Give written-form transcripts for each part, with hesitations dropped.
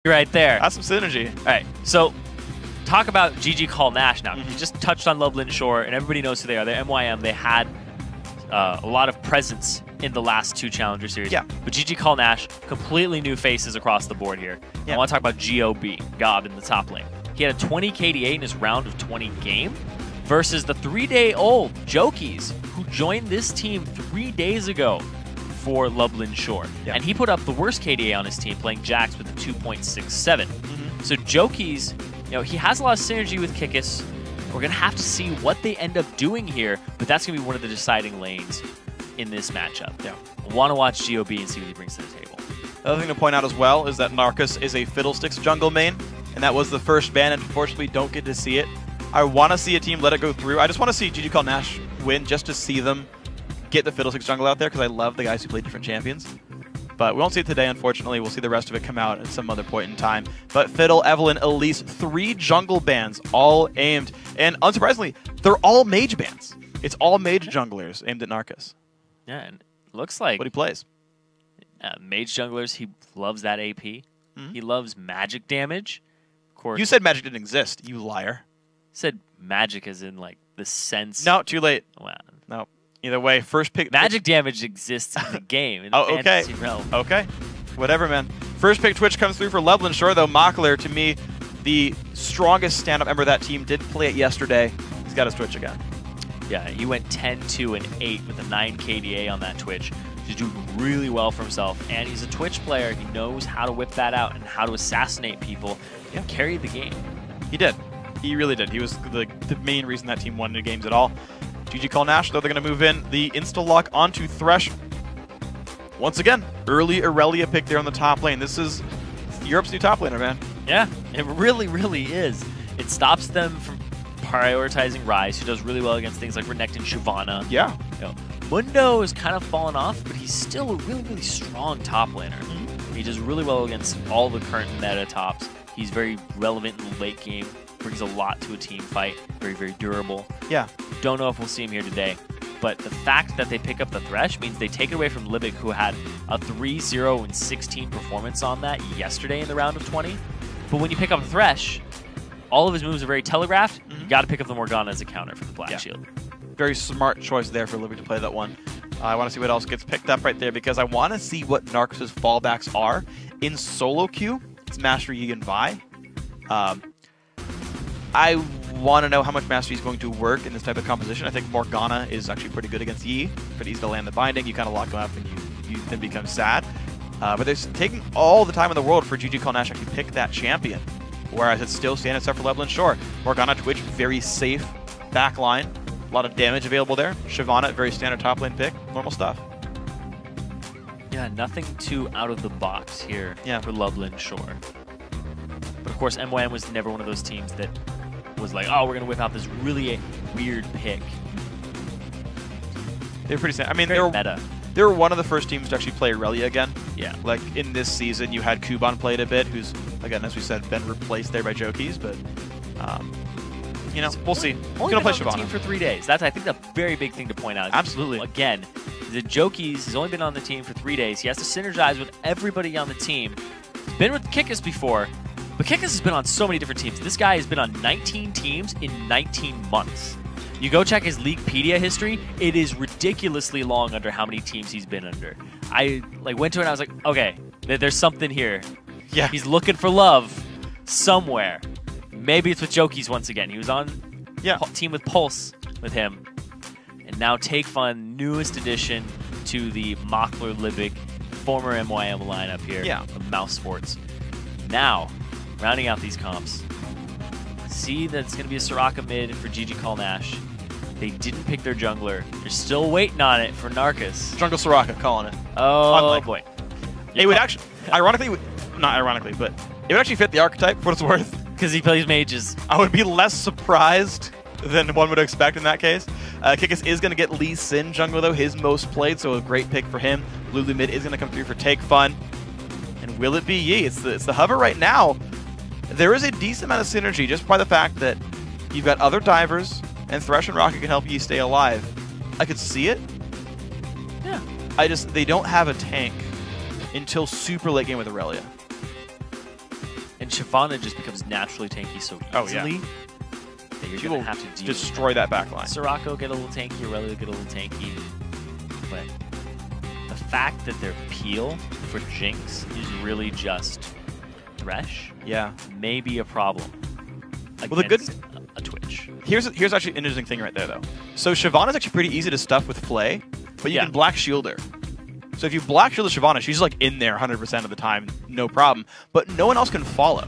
right there. That's some synergy. All right, so talk about GG Call Nash now. You just touched on Lublin Shore, and everybody knows who they are. They're MYM. They had a lot of presence in the last 2 Challenger Series. Yeah. But GG Call Nash, completely new faces across the board here. Yeah. I want to talk about Gob in the top lane. He had a 20 KDA in his round of 20 game versus the 3-day-old Jokies, who joined this team 3 days ago for Lublin Shore. Yeah. And he put up the worst KDA on his team, playing Jax with a 2.67. So Jokies, he has a lot of synergy with Kikis. We're going to have to see what they end up doing here, but that's going to be one of the deciding lanes in this matchup. Yeah. I want to watch GOB and see what he brings to the table. The other thing to point out as well is that Narcus is a Fiddlesticks jungle main, and that was the first ban, and unfortunately we don't get to see it. I want to see a team let it go through. I just want to see GG Call Nash win just to see them get the Fiddlesticks jungle out there, because I love the guys who play different champions. But we won't see it today, unfortunately. We'll see the rest of it come out at some other point in time. But Fiddle, Evelyn, Elise, 3 jungle bans, all aimed. And unsurprisingly, they're all mage bans. It's all mage junglers aimed at Narcus. Yeah, and it looks like What he plays. mage junglers, he loves that AP. He loves magic damage. Of course, You said magic didn't exist, you liar. said magic as in like the sense. No, too late. Wow. No. Either way, first pick. Magic damage exists in the game. In the Oh, okay. fantasy realm. Okay. Whatever, man. First pick Twitch comes through for Lublin Shore, though. Mockler, to me, the strongest stand-up member of that team, did play it yesterday. He's got his Twitch again. Yeah, he went 10-2-8 with a 9 KDA on that Twitch. He's doing really well for himself, and he's a Twitch player. He knows how to whip that out and how to assassinate people and carry the game. He did. He really did. He was the main reason that team won the games at all. GG Call Nash, though, they're going to move in the insta-lock onto Thresh. Once again, early Aurelia pick there on the top lane. This is Europe's new top laner, man. Yeah, it really, really is. It stops them from prioritizing Ryze, who does really well against things like Renekton and Shyvana. Yeah. Mundo has kind of fallen off, but he's still a really, really strong top laner. He does really well against all the current meta tops. He's very relevant in the late game, brings a lot to a team fight, very, very durable. Yeah. Don't know if we'll see him here today, but the fact that they pick up the Thresh means they take it away from Libic, who had a 3-0-16 performance on that yesterday in the round of 20. But when you pick up the Thresh, all of his moves are very telegraphed. You got to pick up the Morgana as a counter for the Black Shield. Very smart choice there for Libic to play that one. I want to see what else gets picked up right there, because I want to see what Narcus' fallbacks are. In solo queue, it's Master Yi and Vi. I want to know how much Master Yi is going to work in this type of composition. I think Morgana is actually pretty good against Yi. Pretty easy to land the binding. You kind of lock him up and you then become sad. But they're taking all the time in the world for GG Call Nash to actually pick that champion. Whereas it's still standing except for Lublin Shore. Morgana Twitch, very safe back line. A lot of damage available there. Shyvana, very standard top lane pick. Normal stuff. Yeah, nothing too out of the box here for Lublin Shore. But of course, MYM was never one of those teams that was like, oh, we're going to whip out this really weird pick. They're pretty standard. I mean, Very meta. They were one of the first teams to actually play Aurelia again. Yeah. Like, in this season, you had Kuban played a bit, who's, again, as we said, been replaced there by Jokies, but, you know, we'll see. He's Only going to play been on the Shyvana. team for 3 days. That's, I think, a very big thing to point out. Absolutely. Again, the Jokies has only been on the team for 3 days. He has to synergize with everybody on the team. He's been with Kikis before, but Kikis has been on so many different teams. This guy has been on 19 teams in 19 months. You go check his Leaguepedia history, it is ridiculously long under how many teams he's been under. I went to it and I was like, okay, there's something here. Yeah. He's looking for love somewhere. Maybe it's with Jokies once again. He was on team with Pulse with him. And now Take Fun, newest addition to the Mockler Libic, former MYM lineup here of Mouse Sports. Now, rounding out these comps, see that it's going to be a Soraka mid for GG Call Nash. They didn't pick their jungler. They're still waiting on it for Narcus. Jungle Soraka, calling it. Oh, boy. It would actually, ironically, not ironically, but it would actually fit the archetype for what it's worth. Because he plays mages. I would be less surprised than one would expect in that case. Kikis is going to get Lee Sin jungle, though, his most played, so a great pick for him. Lulu mid is going to come through for Take Fun. And will it be Yi? It's the hover right now. There is a decent amount of synergy just by the fact that you've got other divers, and Thresh and Rocket can help Yi stay alive. I could see it. Yeah. They don't have a tank until super late game with Aurelia. Shyvana just becomes naturally tanky so easily that you're going to have to destroy that backline. Sirocco get a little tanky, Aurelia get a little tanky. But the fact that their peel for Jinx is really just Thresh may be a problem against a Twitch. Here's actually an interesting thing right there, though. So Shyvana's actually pretty easy to stuff with Flay, but you can Black Shield her. So if you Black Shield Shyvana, she's like in there 100% of the time, no problem. But no one else can follow.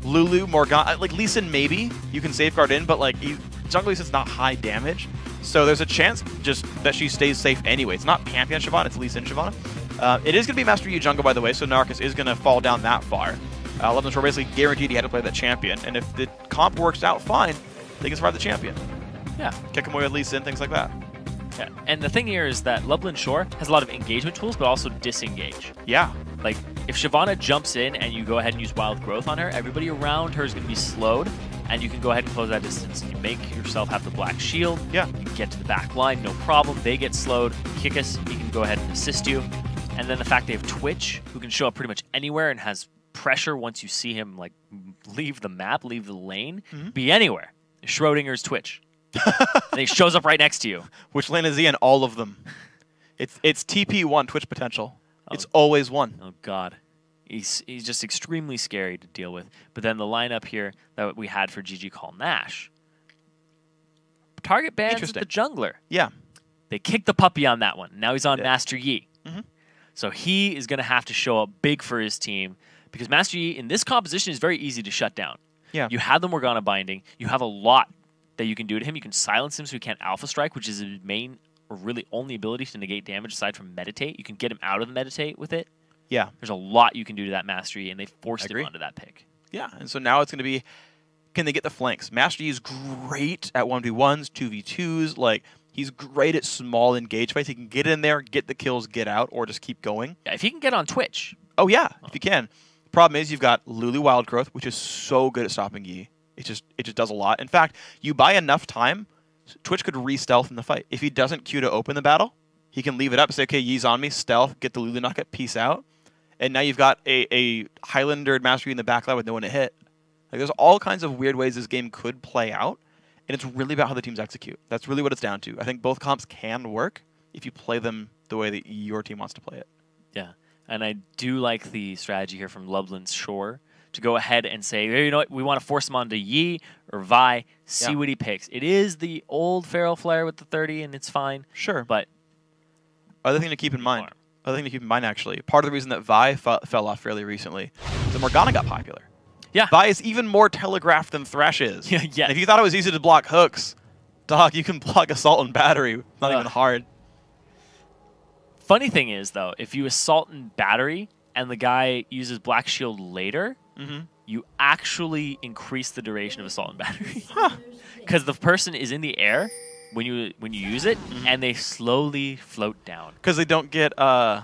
Lulu, Morgana, like Lee Sin maybe you can safeguard in, but like Jungle Lee Sin's not high damage. So there's a chance just that she stays safe anyway. It's not Pantheon Shyvana, it's Lee Sin Shyvana. It is going to be Master Yi jungle, by the way, so Narcus is going to fall down that far. Lublin Shore basically guaranteed he had to play that champion, and if the comp works out fine, they can survive the champion. Yeah. Kick him away with Lee Sin, things like that. Yeah. And the thing here is that Lublin Shore has a lot of engagement tools, but also disengage. Yeah. Like, if Shyvana jumps in and you go ahead and use Wild Growth on her, everybody around her is going to be slowed, and you can go ahead and close that distance. You make yourself have the Black Shield. Yeah. You get to the back line, no problem. They get slowed. Kickus, he can go ahead and assist you. And then the fact they have Twitch, who can show up pretty much anywhere and has pressure once you see him like leave the map, leave the lane, be anywhere. Schrodinger's Twitch. And he shows up right next to you. Which lane is he in? All of them. It's TP1 Twitch potential. It's always one. Oh god. He's just extremely scary to deal with. But then the lineup here that we had for GG Call Nash. Target bans the jungler. Yeah. They kicked the puppy on that one. Now he's on Master Yi. So he is going to have to show up big for his team because Master Yi in this composition is very easy to shut down. Yeah. You have the Morgana binding. You have a lot that you can do to him. You can silence him so he can't Alpha Strike, which is his main or really only ability to negate damage aside from Meditate. You can get him out of the Meditate with it. Yeah. There's a lot you can do to that Master Yi, and they forced him onto that pick. Yeah, and so now it's going to be, can they get the flanks? Master Yi is great at 1v1s, 2v2s, like... He's great at small engage fights. He can get in there, get the kills, get out, or just keep going. Yeah, if he can get on Twitch. Oh, yeah, if you can. Problem is you've got Lulu Wild Growth, which is so good at stopping Yi. It just does a lot. In fact, you buy enough time, Twitch could re-stealth in the fight. If he doesn't queue to open the battle, he can leave it up, say, okay, Yi's on me, stealth, get the Lulu knockup, peace out. And now you've got a Highlander Master Yi in the backline with no one to hit. Like, there's all kinds of weird ways this game could play out. And it's really about how the teams execute. That's really what it's down to. I think both comps can work if you play them the way that your team wants to play it. Yeah, and I do like the strategy here from Lublin Shore to go ahead and say, hey, you know what, we want to force him onto Yi or Vi, see what he picks. It is the old Feral Flare with the 30, and it's fine. Sure. But other thing to keep in mind, actually, part of the reason that Vi fell off fairly recently is that Morgana got popular. Yeah. Vi is even more telegraphed than Thresh is. Yeah. And if you thought it was easy to block hooks, dog, you can block Assault and Battery. Not even hard. Funny thing is, though, if you Assault and Battery and the guy uses Black Shield later, you actually increase the duration of Assault and Battery. Because the person is in the air when you use it, and they slowly float down. Because they don't get the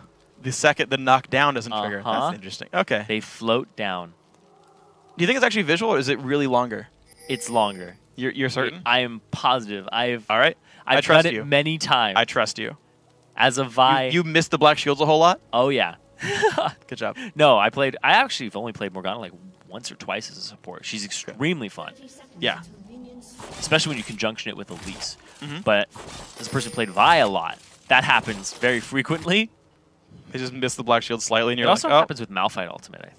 knockdown doesn't trigger. That's interesting. Okay. They float down. Do you think it's actually visual, or is it really longer? It's longer. You're certain? I am positive. All right. I've tried it many times. I trust you. As a Vi. You missed the Black Shields a whole lot? Oh, yeah. Good job. No, I actually have only played Morgana like once or twice as a support. She's extremely fun. Yeah. Especially when you conjunction it with Elise. But as a person who played Vi a lot, that happens very frequently. They just missed the Black Shield slightly, and you're like, oh. It also happens with Malphite Ultimate, I think.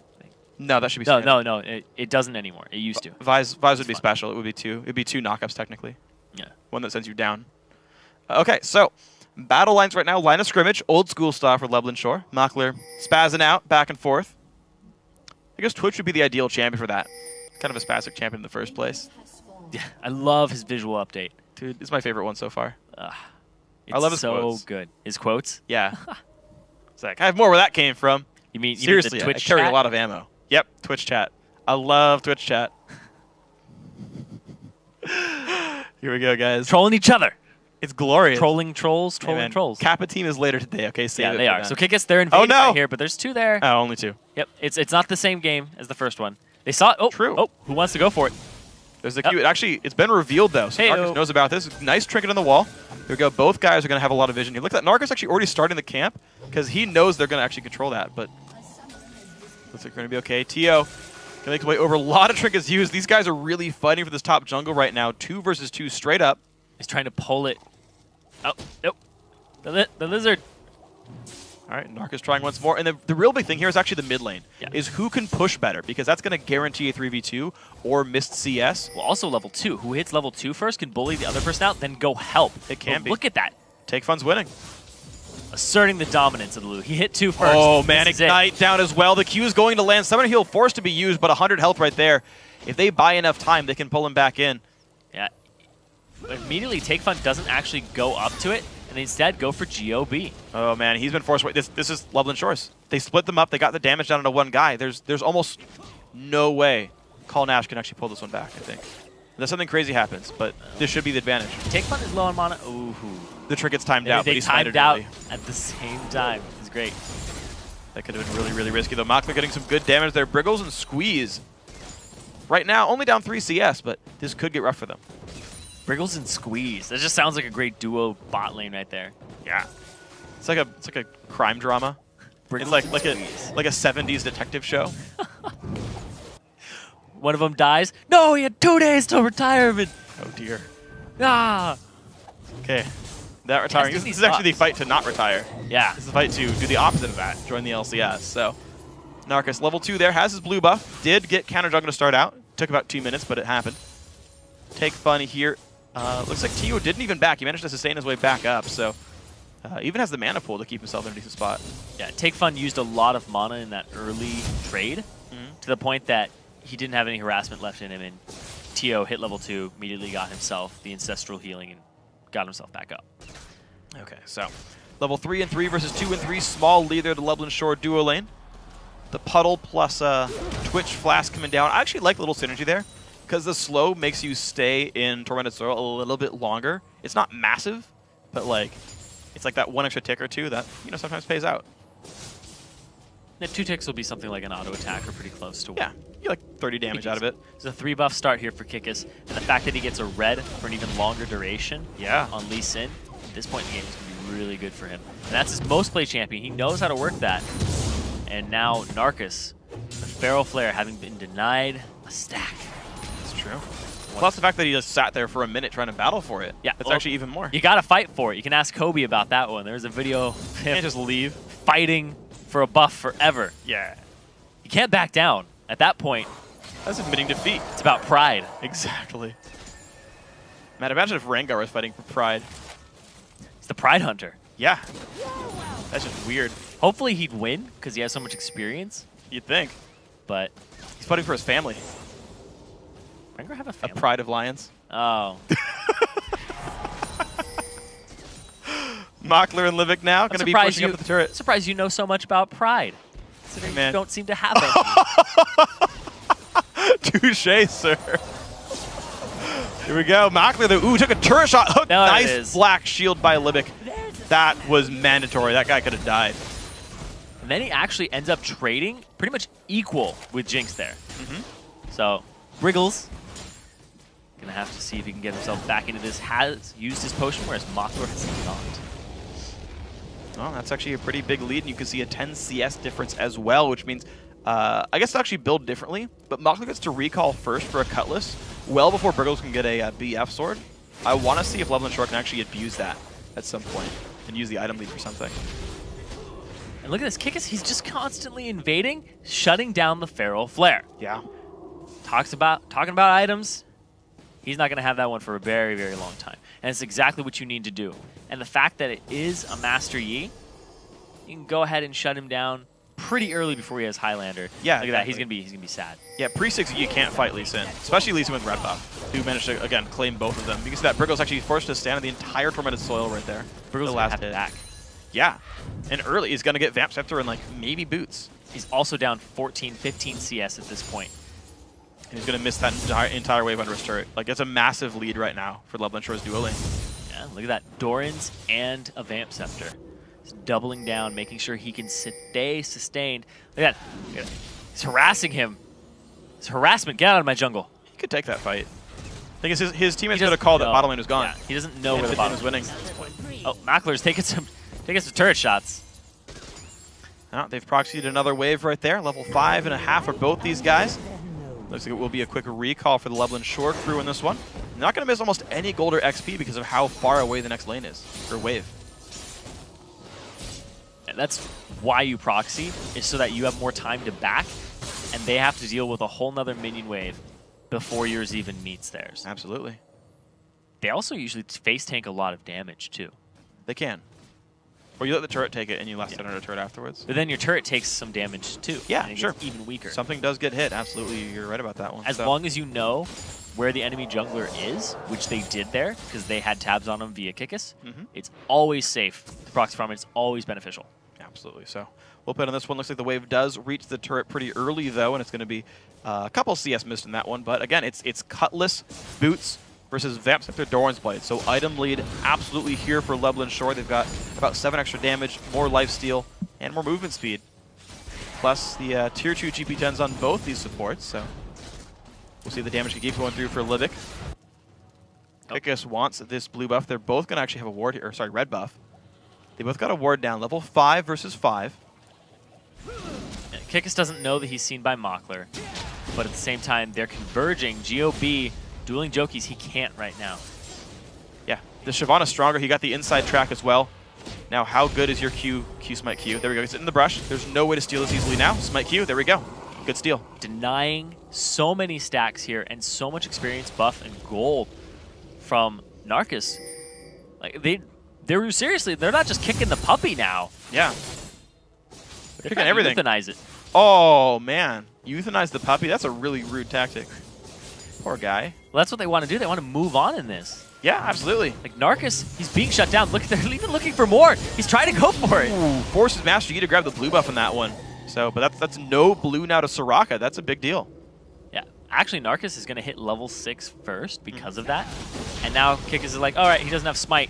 No, that should be standard. No. It doesn't anymore. It used to. Vi's would be special. It would be two. It'd be two knockups technically. Yeah. One that sends you down. Okay, so battle lines right now. Line of scrimmage, old school style for Lublin Shore. Makler spazzing out back and forth. I guess Twitch would be the ideal champion for that. Kind of a spastic champion in the first place. Yeah, I love his visual update. Dude, it's my favorite one so far. I love his quotes. So good. His quotes? Yeah. It's like, I have more where that came from. You mean seriously? The Twitch I carry chat? A lot of ammo. Yep, Twitch chat. I love Twitch chat. Here we go, guys. Trolling each other. It's glorious. Trolling trolls, trolling trolls. Kappa team is later today, okay? Save it they are. Them. So Kickus, they're invading right here, but there's two there. Oh, only two. Yep, it's not the same game as the first one. They saw it. Oh, true. Oh, who wants to go for it? There's the Q. Actually, it's been revealed, though, so Narcus knows about this. Nice trinket on the wall. Here we go. Both guys are going to have a lot of vision here. Look at that. Narcus actually already starting the camp because he knows they're going to actually control that, but looks like we're going to be okay. Tio Can make his way over. A lot of trinkets used. These guys are really fighting for this top jungle right now. 2 versus 2 straight up. He's trying to pull it. Oh, nope. The lizard. All right, Narcus trying once more. And the real big thing here is actually the mid lane. Yeah. Is who can push better, because that's going to guarantee a 3v2 or missed CS. Well, also level 2. Who hits level 2 first can bully the other person out, then go help. It can be. Look at that. Take Fun's winning. Asserting the dominance of the Lu. He hit 2 first. Oh, man, Ignite down as well. The Q is going to land. Summoner Heal forced to be used, but 100 health right there. If they buy enough time, they can pull him back in. Yeah. Immediately, Take Fun doesn't actually go up to it, and instead go for GOB. Oh, man, he's been forced away. This is Lublin Shores. They split them up. They got the damage down to one guy. There's almost no way Nash can actually pull this one back, I think. Unless something crazy happens, but this should be the advantage. Take Fun is low on mana. Ooh. The trick gets timed out, but they he's timed out at the same time. It's great. That could have been really, really risky, though. Mockler getting some good damage there. Briggles and Squeeze. Right now, only down 3 CS, but this could get rough for them. Briggles and Squeeze. That just sounds like a great duo bot lane right there. Yeah. It's like a crime drama. It's like a 70s detective show. One of them dies. No, he had 2 days till retirement. Oh, dear. Ah. Okay. That retiring. This is actually the fight to not retire. Yeah. This is the fight to do the opposite of that. Join the LCS. So, Narcus, level 2 there, has his blue buff. Did get counter jungle to start out. Took about 2 minutes, but it happened. Take Fun here. Looks like Tio didn't even back. He managed to sustain his way back up. So, even has the mana pool to keep himself in a decent spot. Yeah, Take Fun used a lot of mana in that early trade to the point that he didn't have any harassment left in him, and Tio hit level 2, immediately got himself the ancestral healing and got himself back up. Okay, so level 3 and 3 versus 2 and 3. Small lead there to Lublin Shore duo lane. The Puddle plus Twitch Flask coming down. I actually like the little synergy there, because the slow makes you stay in Tormented Soil a little bit longer. It's not massive, but like it's like that 1 extra tick or 2 that, you know, sometimes pays out. The 2 ticks will be something like an auto attack or pretty close to 1. Yeah, you get like 30 damage out of it. There's a 3 buff start here for Kikis, and the fact that he gets a red for an even longer duration on Lee Sin, at this point in the game is going to be really good for him. And that's his most played champion. He knows how to work that. And now Narcus, the Feral Flare, having been denied a stack. That's true. Plus the fact that he just sat there for a minute trying to battle for it. Yeah, that's actually even more. You got to fight for it. You can ask Kobe about that one. There's a video of him just leave fighting for a buff forever. Yeah. You can't back down. At that point, that's admitting defeat. It's about pride. Exactly. Man, imagine if Rengar was fighting for pride. It's the Pride Hunter. Yeah. That's just weird. Hopefully he'd win, because he has so much experience. You'd think. But he's fighting for his family. Rengar have a family? A pride of lions. Oh. Mockler and Livik now going to be pushing up the turret. Surprised you know so much about pride. Man. You don't seem to have it. Touché, sir. Here we go. Mockler, took a turret shot. Hook. Nice black shield by Livik. That was mandatory. That guy could have died. And then he actually ends up trading pretty much equal with Jinx there. So, Briggles going to have to see if he can get himself back into this. Has used his potion, whereas Mockler has not. Well, that's actually a pretty big lead, and you can see a 10 CS difference as well, which means, I guess they'll actually build differently, but Mockler gets to recall first for a Cutlass, well before Briggles can get a BF sword. I want to see if Lublin Shore can actually abuse that at some point and use the item lead for something. And look at this, Kikis, he's just constantly invading, shutting down the Feral Flare. Yeah. Talking about items, he's not going to have that one for a very, very long time. And it's exactly what you need to do. And the fact that it is a Master Yi, you can go ahead and shut him down pretty early before he has Highlander. Yeah, look at that. He's gonna be sad. Yeah, pre-6 you can't fight Lee Sin, especially Lee Sin with red buff, who managed to again claim both of them. You can see that Briggles actually forced to stand on the entire Tormented Soil right there. Briggles the last have hit. back. Yeah, and early he's gonna get Vamp Scepter and like maybe boots. He's also down 14, 15 CS at this point. And he's gonna miss that entire wave under his turret. Like it's a massive lead right now for Lublin Shore's duo lane. Yeah, look at that. Dorans and a Vamp Scepter. Just doubling down, making sure he can stay sustained. Look at that. He's harassing him. It's harassment. Get out of my jungle. He could take that fight. I think his teammate's going to call that bottom lane was gone. Yeah, he doesn't know where the bottom is winning. Oh, Mackler's taking some turret shots. Oh, they've proxied another wave right there. Level 5.5 for both these guys. Looks like it will be a quick recall for the Lublin Shore crew in this one. Not going to miss almost any gold or XP because of how far away the next lane is, or wave. And that's why you proxy, is so that you have more time to back, and they have to deal with a whole nother minion wave before yours even meets theirs. Absolutely. They also usually face tank a lot of damage, too. They can. Or you let the turret take it and you last it under a turret afterwards. But then your turret takes some damage, too. Yeah, and it sure. gets even weaker. Something does get hit. Absolutely, you're right about that one. As long as you know where the enemy jungler is, which they did there, because they had tabs on him via Kickus, it's always safe to proxy from it. It's always beneficial. Absolutely. So we'll put on this one. Looks like the wave does reach the turret pretty early, though, and it's going to be a couple CS missed in that one. But again, it's Cutlass, Boots versus Vamp Scepter, Doran's Blade. So item lead absolutely here for Lublin Shore. They've got about 7 extra damage, more lifesteal, and more movement speed. Plus the tier 2 GP10s on both these supports. So we'll see if the damage can keep going through for Libic. Kickus wants this blue buff. They're both going to actually have a ward here, or sorry, red buff. They both got a ward down, level 5 versus 5. Kickus doesn't know that he's seen by Mockler, but at the same time, they're converging. GOB, dueling Jokies, he can't right now. Yeah, the Shyvana stronger. He got the inside track as well. Now, how good is your Q Smite Q? There we go. He's in the brush. There's no way to steal this easily now. Smite Q, there we go. Good steal. Denying so many stacks here and so much experience, buff, and gold from Narcus. Like, they're seriously, they're not just kicking the puppy now. Yeah. They're kicking everything. Euthanize it. Oh, man. Euthanize the puppy? That's a really rude tactic. Poor guy. Well, that's what they want to do. They want to move on in this. Yeah, absolutely. Like, Narcus, he's being shut down. Look, they're even looking for more. He's trying to go for it. Ooh, forces Master Yi to grab the blue buff in that one. So, but that's no blue now to Soraka. That's a big deal. Yeah. Actually, Narcus is going to hit level 6 first because of that. And now Kickus is like, all right, he doesn't have smite.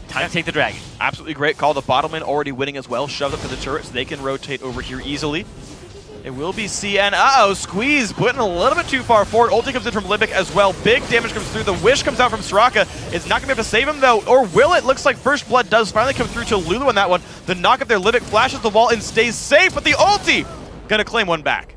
Time to take the dragon. Absolutely great call. The bottom lane already winning as well. Shoved up to the turret so they can rotate over here easily. It will be CN. Uh-oh, Squeeze putting a little bit too far forward. Ulti comes in from Libic as well. Big damage comes through. The Wish comes out from Soraka. It's not going to be able to save him, though. Or will it? Looks like First Blood does finally come through to Lulu on that one. The knock up there. Libic flashes the wall and stays safe, but the ulti going to claim one back.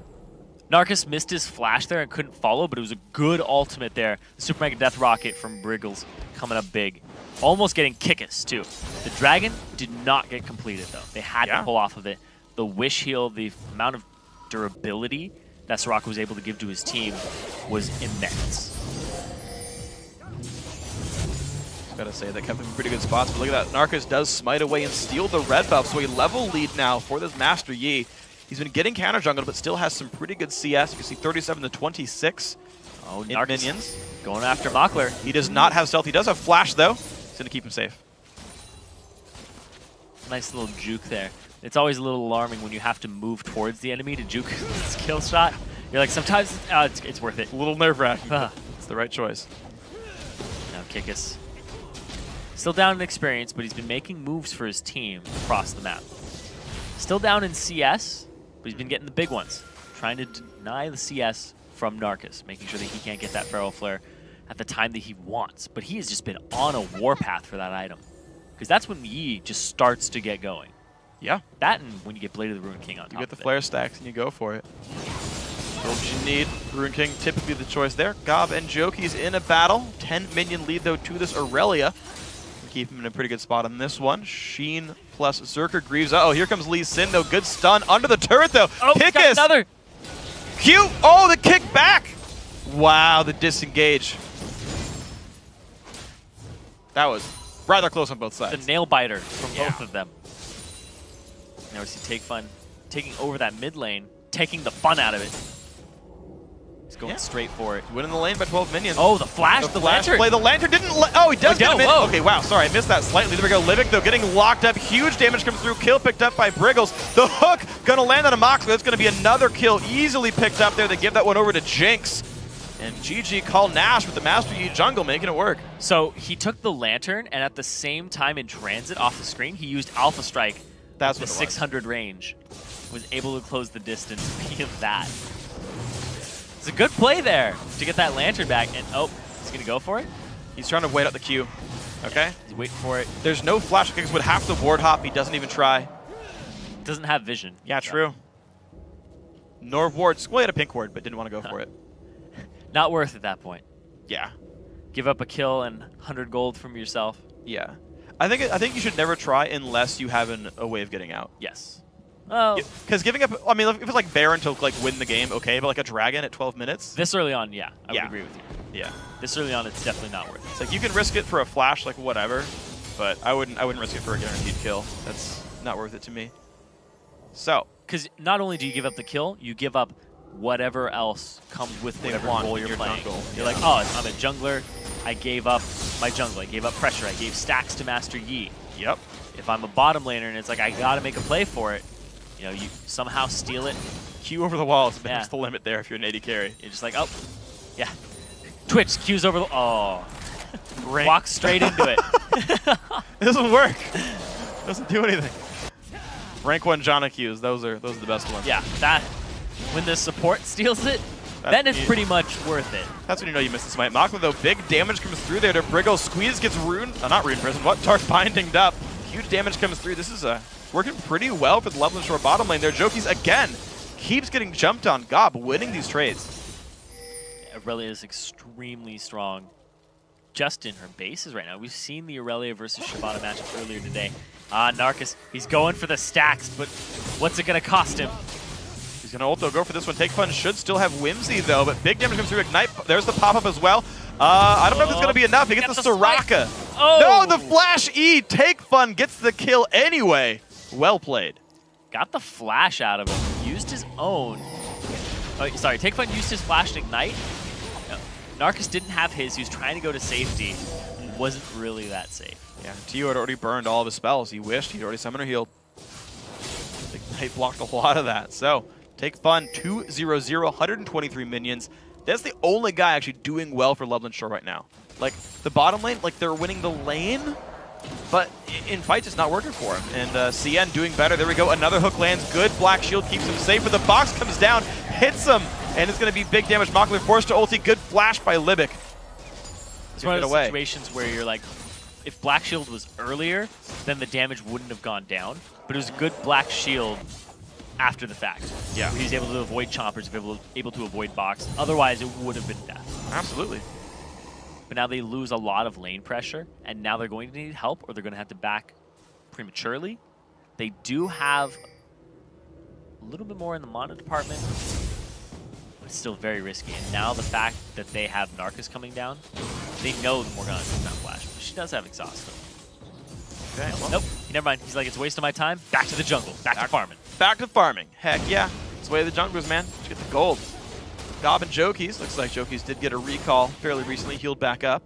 Narcus missed his flash there and couldn't follow, but it was a good ultimate there. The Super Mega Death Rocket from Briggles coming up big. Almost getting Kickus, too. The Dragon did not get completed, though. They had to pull off of it. The Wish heal, the amount of durability that Soraka was able to give to his team was immense. Gotta say, that kept him in pretty good spots, but look at that. Narcus does smite away and steal the red buff, so a level lead now for this Master Yi. He's been getting counter jungled, but still has some pretty good CS. You can see 37 to 26 in minions. Going after Mockler. He does not have stealth. He does have flash, though. He's going to keep him safe. Nice little juke there. It's always a little alarming when you have to move towards the enemy to juke his kill shot. You're like, sometimes it's worth it. A little nerve-wracking. It's the right choice. Now Kickus. Still down in experience, but he's been making moves for his team across the map. Still down in CS, but he's been getting the big ones. Trying to deny the CS from Narcus, making sure that he can't get that Feral Flare at the time that he wants. But he has just been on a warpath for that item. Because that's when Yi just starts to get going. Yeah. That and when you get Blade of the Ruined King on top. You get the flare stacks and you go for it. What you need. Ruined King typically the choice there. Gob and Joki's in a battle. 10 minion lead though to this Aurelia. Keep him in a pretty good spot on this one. Sheen plus Zerker Greaves. Uh oh, here comes Lee Sin though. Good stun under the turret though. Oh, got another. Q. Oh, the kick back. Wow, the disengage. That was rather close on both sides. The nail biter from both of them. Now we see Take Fun taking over that mid lane, taking the fun out of it. He's going straight for it. Winning the lane by 12 minions. Oh, the flash, the lantern. Play. The lantern didn't oh, he does get him in. Okay, wow, sorry, I missed that slightly. There we go. Libic, though, getting locked up. Huge damage comes through. Kill picked up by Briggles. The hook gonna land on a Moxley. That's gonna be another kill easily picked up there. They give that one over to Jinx. And GG call Nash with the Master Yi jungle, making it work. So he took the lantern, and at the same time in transit off the screen, he used Alpha Strike. That's the 600 range. Was able to close the distance via that. It's a good play there to get that lantern back. And oh, he's going to go for it? He's trying to wait out the Q. Okay. Yeah, he's waiting for it. There's no flash. Kicks would have to ward hop. He doesn't even try. Doesn't have vision. Yeah, true. nor wards. Well, he had a pink ward, but didn't want to go for it. Not worth at that point. Yeah. Give up a kill and 100 gold from yourself. Yeah. I think you should never try unless you have a way of getting out. Yes. Oh. Because giving up, I mean, if it's like Baron to like win the game, okay, but like a Dragon at 12 minutes. This early on, yeah, I would agree with you. Yeah. This early on, it's definitely not worth it. It's like you can risk it for a flash, like whatever, but I wouldn't risk it for a guaranteed kill. That's not worth it to me. So. Because not only do you give up the kill, you give up whatever else comes with whatever role you're playing. You're like, oh, I'm a jungler. I gave up my jungle. I gave up pressure. I gave stacks to Master Yi. Yep. If I'm a bottom laner and it's like I got to make a play for it, you know, you somehow steal it. Q over the wall is the limit there if you're an AD carry. You're just like, oh, yeah. Twitch, Q's over the... Oh. Walk straight into it. It doesn't work. It doesn't do anything. Rank 1 Janna Qs, those are the best ones. Yeah, that... When the support steals it, then it's pretty much worth it. That's when you know you missed the smite. Makler, though, big damage comes through there to Briggle. Squeeze gets Rune... not Rune Prison. What? Dark Bindinged up. Huge damage comes through. This is working pretty well for the Lublin Shore bottom lane there. Jokies, again, keeps getting jumped on. Gob winning these trades. Aurelia is extremely strong just in her bases right now. We've seen the Aurelia versus Shyvana matchup earlier today. Narcus, he's going for the stacks, but what's it going to cost him? He's going to also go for this one. Take Fun should still have Whimsy, though, but big damage comes through. Ignite. There's the pop-up as well. I don't know if it's going to be enough. He gets the Soraka. Oh. No, the Flash E. Take Fun gets the kill anyway. Well played. Got the flash out of him. Used his own. Oh, sorry, Take Fun used his flash to ignite. No. Narcus didn't have his. He was trying to go to safety. He wasn't really that safe. Yeah, Tio had already burned all of his spells. He wished he'd already summoned or healed. Ignite blocked a lot of that. So, Take Fun, 2-0-0, 123 minions. That's the only guy actually doing well for Lublin Shore right now. Like, the bottom lane, like, they're winning the lane, but in fights, it's not working for him. And CN doing better. There we go. Another hook lands. Good. Black Shield keeps him safe, but the box comes down, hits him, and it's going to be big damage. Makler forced to ulti. Good flash by Libic. It's one of those situations where you're like, if Black Shield was earlier, then the damage wouldn't have gone down. But it was a good Black Shield after the fact. Yeah. He was able to avoid chompers, able to avoid box. Otherwise, it would have been death. Absolutely. But now they lose a lot of lane pressure, and now they're going to need help, or they're going to have to back prematurely. They do have a little bit more in the mana department, but it's still very risky. And now the fact that they have Narcus coming down, they know that Morgana does not flash. But she does have exhaust, though. Okay. Well. Nope. Never mind. He's like, it's a waste of my time. Back to the jungle. Back to farming. Back to farming. Heck yeah. It's the way of the junglers, man. Let's get the gold. Gob and Jokies. Looks like Jokies did get a recall fairly recently. Healed back up.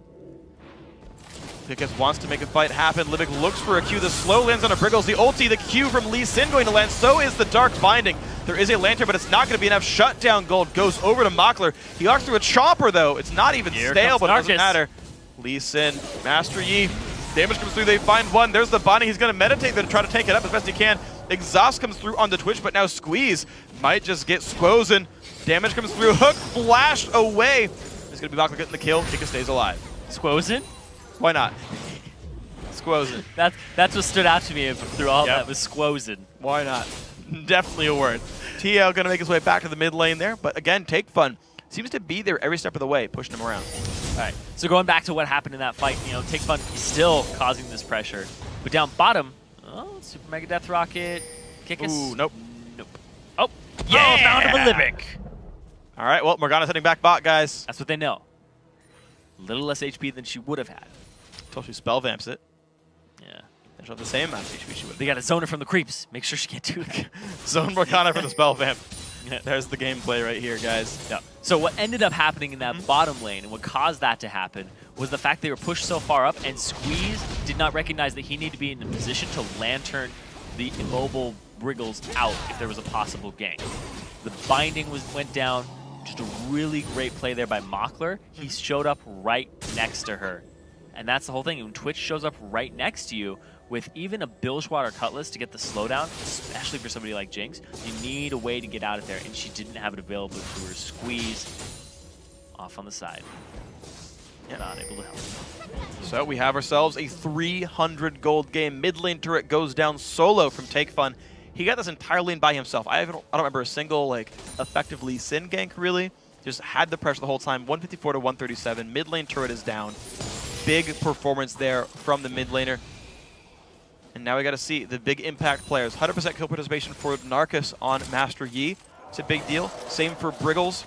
Pickups wants to make a fight happen. Libic looks for a Q. The slow lands on a Briggles. The ulti, the Q from Lee Sin going to land. So is the Dark Binding. There is a Lantern, but it's not going to be enough. Shutdown gold goes over to Makler. He walks through a Chomper, though. It's not even stale, but it doesn't matter. Lee Sin, Master Yi. Damage comes through. They find one. There's the Binding. He's going to meditate there to try to take it up as best he can. Exhaust comes through on the Twitch, but now Squeeze might just get Squozen. Damage comes through. Hook flashed away. It's going to be Makler getting the kill. Kika stays alive. Squozen? Why not? Squozen. That's what stood out to me through all that was Squozen. Why not? Definitely a word. TL going to make his way back to the mid lane there, but again, Take Fun seems to be there every step of the way, pushing him around. All right, so going back to what happened in that fight, you know, Take Fun is still causing this pressure. But down bottom, oh, Super Mega Death Rocket, kick us. Ooh, nope. Nope. Oh, yeah! Found him a Libic. All right, well, Morgana's heading back bot, guys. That's what they know. A little less HP than she would have had. Until she spell vamps it. Yeah. And she'll have the same amount of HP she would have. They got to zone her from the creeps. Make sure she can't do that. Zone Morgana for the spell vamp. There's the gameplay right here, guys. Yeah. So what ended up happening in that bottom lane and what caused that to happen was the fact they were pushed so far up and Squeeze did not recognize that he needed to be in a position to lantern the immobile Briggles out if there was a possible gank. The binding went down. Just a really great play there by Makler. He showed up right next to her. And that's the whole thing. When Twitch shows up right next to you with even a Bilgewater Cutlass to get the slowdown, especially for somebody like Jinx, you need a way to get out of there. And she didn't have it available to her. Squeeze off on the side. Not able to help. So we have ourselves a 300 gold game. Mid lane turret goes down solo from Take Fun. he got this entire lane by himself. I don't remember a single like effective Lee Sin gank really. Just had the pressure the whole time. 154 to 137. Mid lane turret is down. Big performance there from the mid laner. And now we got to see the big impact players. 100% kill participation for Narcus on Master Yi. It's a big deal. Same for Briggles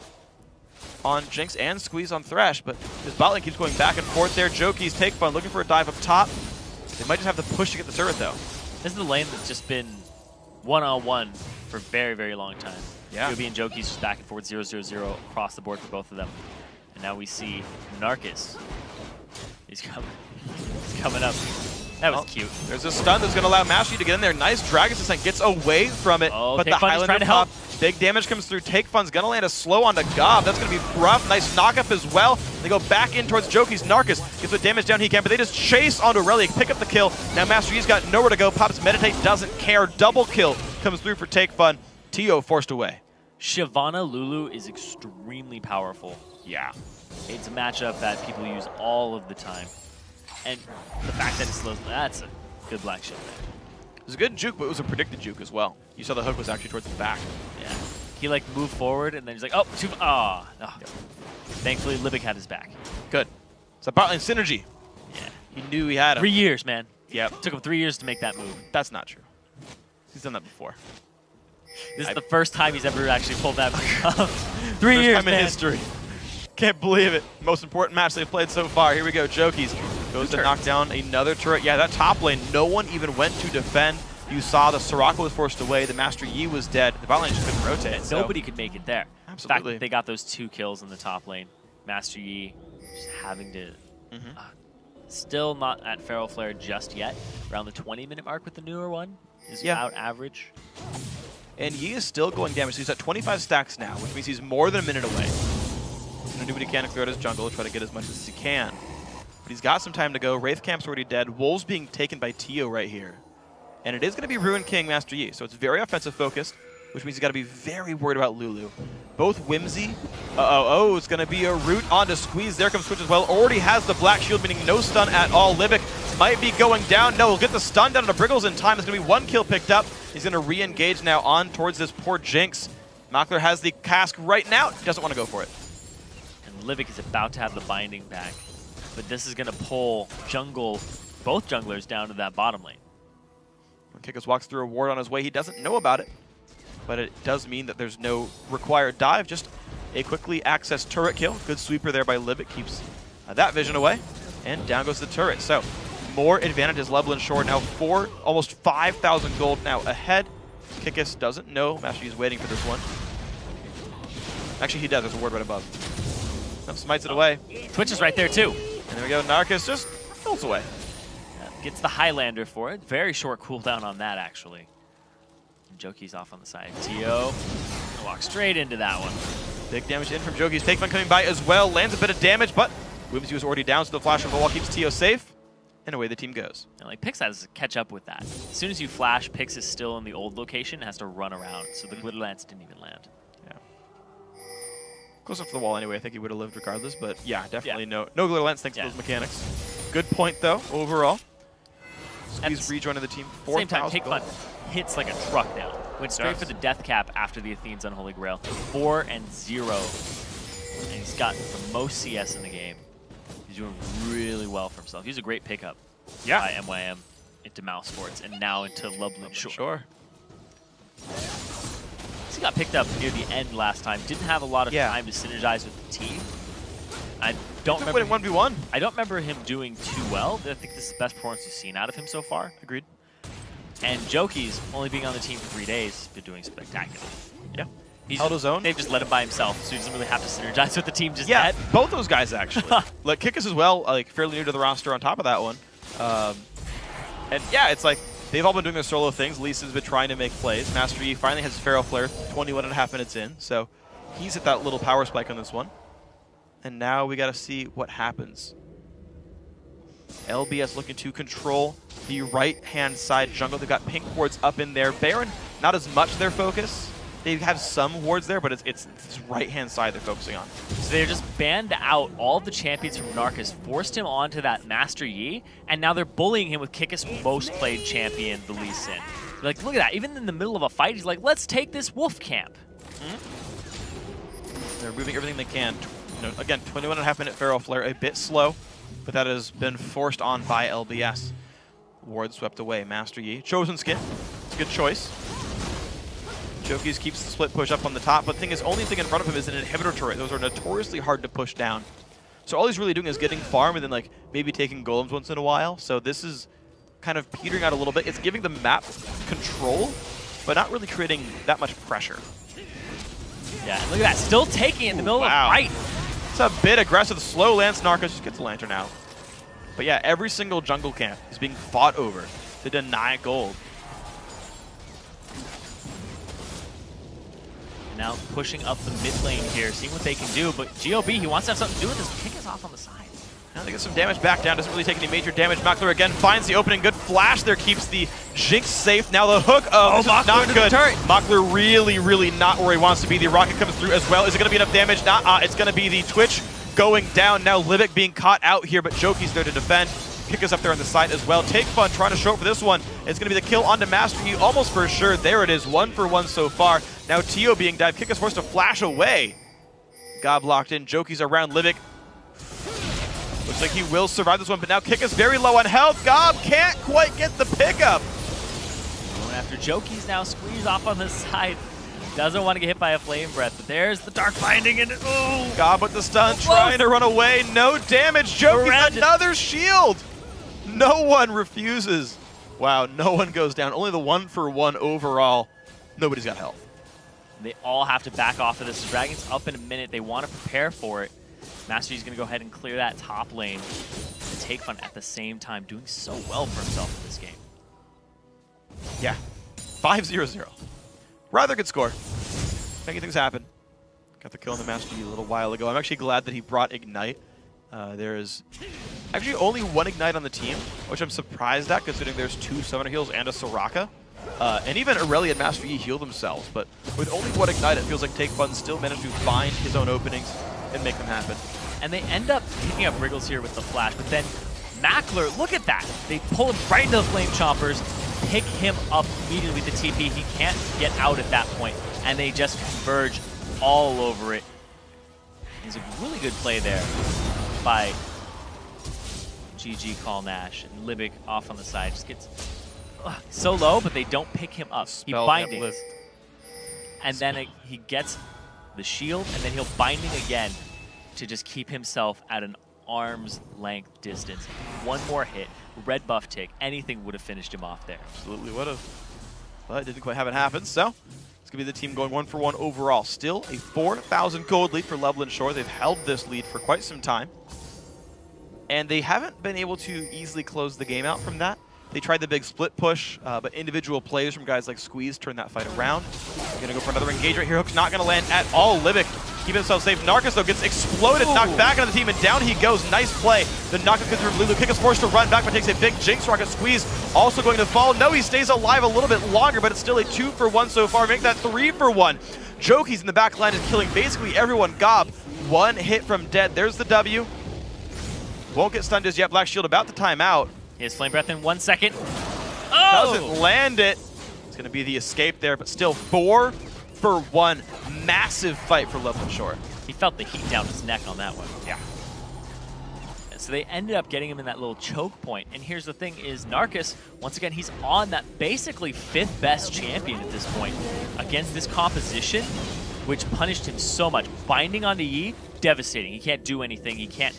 on Jinx and Squeeze on Thresh. But his bot lane keeps going back and forth there. Jokies take fun, looking for a dive up top. They might just have to push to get the turret though. This is the lane that's just been one-on-one for a very, very long time. Yeah. Yobi and Jokies just back and forth, 0-0-0 across the board for both of them. And now we see Narcus. He's coming up. That was cute. There's a stun that's going to allow Master Yi to get in there. Nice Dragon's Descent gets away from it. Oh, but the Take-Fun's trying to help. Big damage comes through. Take-Fun's going to land a slow onto Gob. That's going to be rough. Nice knock-up as well. They go back in towards Jokies. Narcus gets what damage down he can, but they just chase onto Relic, pick up the kill. Now Master Yi's got nowhere to go. Pops Meditate, doesn't care. Double kill comes through for Take-Fun. Tio forced away. Shyvana Lulu is extremely powerful. Yeah. It's a matchup that people use all of the time. And the fact that it slows, that's a good black shield there. It was a good juke, but it was a predicted juke as well. You saw the hook was actually towards the back. Yeah. He like moved forward and then he's like, oh, yeah. Thankfully, Libic had his back. Good. It's a bot lane synergy. Yeah. He knew he had him. 3 years, man. Yep. Took him 3 years to make that move. That's not true. He's done that before. This is the first time he's ever actually pulled that move off. 3 years, First time in history. Can't believe it. Most important match they've played so far. Here we go. Jokies goes to knock down another turret. Yeah, that top lane, no one even went to defend. You saw the Soraka was forced away. The Master Yi was dead. The bot lane just couldn't rotate. Nobody could make it there. Absolutely. The fact that they got those 2 kills in the top lane. Master Yi just having to... still not at Feral Flare just yet. Around the 20-minute mark with the newer one is about average. And Yi is still going damage. So he's at 25 stacks now, which means he's more than a minute away. He's going to do what he can to clear out his jungle, try to get as much as he can. But he's got some time to go. Wraith Camp's already dead. Wolves being taken by Tio right here. And it is going to be Ruin King Master Yi, so it's very offensive focused, which means he's got to be very worried about Lulu. Both Whimsy. It's going to be a root onto Squeeze. There comes Switch as well. Already has the black shield, meaning no stun at all. Libic might be going down. No, he'll get the stun down to Briggles in time. It's going to be 1 kill picked up. He's going to re-engage now on towards this poor Jinx. Makler has the cask right now. He doesn't want to go for it. And Libic is about to have the binding back. But this is going to pull both junglers down to that bottom lane. When Kikos walks through a ward on his way, he doesn't know about it. But it does mean that there's no required dive, just a quickly accessed turret kill. Good sweeper there by Libic, keeps that vision away. And down goes the turret. So more advantages Lublin short now. Almost 5,000 gold now ahead. Kikos doesn't know. Master Yi is waiting for this one. Actually, he does. There's a ward right above. Smites it away. Twitch is right there, too. And there we go. Narcus just falls away. Gets the Highlander for it. Very short cooldown on that, actually. And Joki's off on the side. Tio walks straight into that one. Big damage in from Joki's. Take-Fun coming by as well. Lands a bit of damage, but Whimsy was already down, so the flash of the wall keeps Tio safe. And away the team goes. And like Pix has to catch up with that. As soon as you flash, Pix is still in the old location, has to run around. So the Glitter Lance didn't even land. Yeah. Close up to the wall anyway. I think he would have lived regardless, but yeah, definitely no Glitter Lance thanks to those mechanics. Good point though, overall. Squeeze rejoining the team. Same time, Take-Fun hits like a truck now. Went straight for the death cap after the Athene's Unholy Grail. 4-0. And he's got the most CS in the game. He's doing really well for himself. He's a great pickup by MYM into Mouse Sports and now into Lublin Shore. He got picked up near the end last time. Didn't have a lot of time to synergize with the team. I don't remember 1v1. I don't remember him doing too well. I think this is the best performance we've seen out of him so far. Agreed. And Joki's only being on the team for 3 days, been doing spectacular. Yeah. He's held his own. They've just let him by himself, so he doesn't really have to synergize with the team just yet. Both those guys actually. Like Kikos as well, like fairly new to the roster on top of that one. And yeah, it's like they've all been doing their solo things. Lee Sin's been trying to make plays. Master Yi finally has his Feral Flare 21.5 minutes in, so he's at that little power spike on this one. And now we got to see what happens. LBS looking to control the right-hand side jungle. They've got pink wards up in there. Baron, not as much their focus. They have some wards there, but it's this right-hand side they're focusing on. So they're just banned out all of the champions from Narcus, forced him onto that Master Yi, and now they're bullying him with Kikos' most played champion, the Lee Sin. Like, look at that. Even in the middle of a fight, he's like, let's take this wolf camp. They're moving everything they can. Again, 21.5 minute Pharaoh Flare, a bit slow, but that has been forced on by LBS. Ward swept away. Master Yi. Chosen Skin. It's a good choice. Jokies keeps the split push up on the top, but the thing is, only thing in front of him is an inhibitor turret. Those are notoriously hard to push down. So all he's really doing is getting farm and then like maybe taking golems once in a while. So this is kind of petering out a little bit. It's giving the map control, but not really creating that much pressure. Yeah, look at that. Still taking it in the middle of the fight. It's a bit aggressive. Slow Lance Narcos just gets the lantern out. But yeah, every single jungle camp is being fought over to deny gold. Now pushing up the mid lane here, seeing what they can do. But GOB, he wants to have something to do with this. Kick us off on the side. Now they get some damage back down. Doesn't really take any major damage. Makler again finds the opening. Good flash there. Keeps the Jinx safe. Now the hook. Oh, this is not good. Makler really not where he wants to be. The rocket comes through as well. Is it going to be enough damage? Nah, it's going to be the Twitch going down. Now Livic being caught out here, but Joki's there to defend. Kick us up there on the side as well. Take Fun trying to show up for this one. It's going to be the kill onto Master Yi almost for sure. There it is. 1 for 1 so far. Now Tio being dived. Kick is forced to flash away. Gob locked in. Joki's around Livic. Looks like he will survive this one, but now Kick is very low on health. Gob can't quite get the pickup. Going after Joki's now. Squeeze off on the side. Doesn't want to get hit by a Flame Breath, but there's the Dark Binding, and oh! Gob with the stun, trying to run away. No damage. Joki's another shield. No one refuses. Wow, no one goes down. Only the 1 for 1 overall. Nobody's got health. They all have to back off of this. The Dragon's up in a minute. They want to prepare for it. Master Yi's going to go ahead and clear that top lane. And Take Fun at the same time, doing so well for himself in this game. Yeah, 5-0-0. Rather good score. Making things happen. Got the kill on the Master Yi a little while ago. I'm actually glad that he brought Ignite. There is actually only 1 Ignite on the team, which I'm surprised at considering there's 2 Summoner Heals and a Soraka. And even Aurelia and Master Yi heal themselves, but with only 1 Ignite, it feels like Take Fun still managed to find his own openings and make them happen. And they end up picking up Wriggles here with the flash, but then Makler, look at that. They pull him right into the Flame Chompers, pick him up immediately with the TP. He can't get out at that point, and they just converge all over it. It's a really good play there by GG Call Nash, and Libic off on the side. Just gets so low, but they don't pick him up. He binding, and then he gets the shield, and then he'll binding again to just keep himself at an arm's length distance. One more hit, red buff tick, anything would have finished him off there. Absolutely would have, but it didn't quite have it happen. So it's gonna be the team going 1 for 1 overall. Still a 4,000 gold lead for Lublin Shore. They've held this lead for quite some time, and they haven't been able to easily close the game out from that. They tried the big split push, but individual plays from guys like Squeeze turned that fight around. They're going to go for another engage right here. Hook's not going to land at all. Livic keep himself safe. Narcos, though, gets exploded, knocked back into the team, and down he goes. Nice play. The knockup comes from Lulu. Kick is forced to run back, but takes a big Jinx Rocket. Squeeze also going to fall. No, he stays alive a little bit longer, but it's still a 2 for 1 so far. Make that 3 for 1. Joki's in the back line is killing basically everyone. Gob, 1 hit from dead. There's the W. Won't get stunned just yet. Black Shield about to time out. He has Flame Breath in 1 second. Oh! Doesn't land it. It's going to be the escape there, but still 4 for 1. Massive fight for Lublin Shore. He felt the heat down his neck on that one. Yeah. And so they ended up getting him in that little choke point. And here's the thing is Narcos, once again, he's on that basically 5th best champion at this point against this composition, which punished him so much. Binding onto Yi, devastating. He can't do anything. He can't